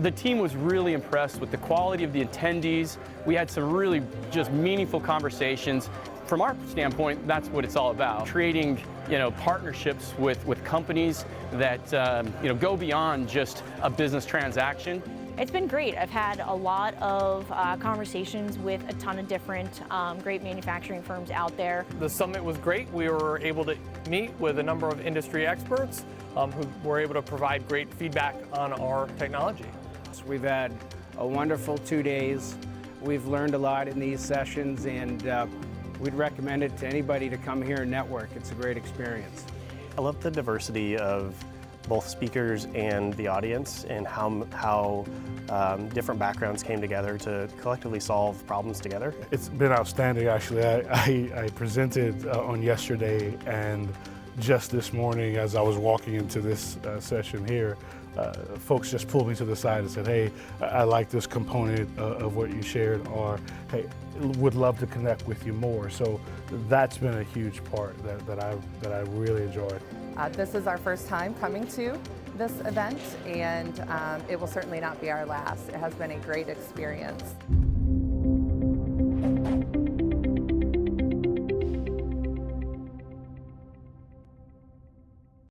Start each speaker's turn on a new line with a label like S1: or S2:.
S1: The team was really impressed with the quality of the attendees. We had some really just meaningful conversations. From our standpoint, that's what it's all about. Creating, partnerships with companies that, go beyond just a business transaction.
S2: It's been great. I've had a lot of conversations with a ton of different great manufacturing firms out there.
S3: The summit was great. We were able to meet with a number of industry experts who were able to provide great feedback on our technology.
S4: We've had a wonderful 2 days. We've learned a lot in these sessions, and we'd recommend it to anybody to come here and network. It's a great experience.
S5: I love the diversity of both speakers and the audience, and how different backgrounds came together to collectively solve problems together.
S6: It's been outstanding, actually. I presented on yesterday, and just this morning as I was walking into this session here, folks just pulled me to the side and said, hey, I like this component of what you shared, or hey, would love to connect with you more. So that's been a huge part that I really enjoyed.
S7: This is our first time coming to this event, and it will certainly not be our last. It has been a great experience.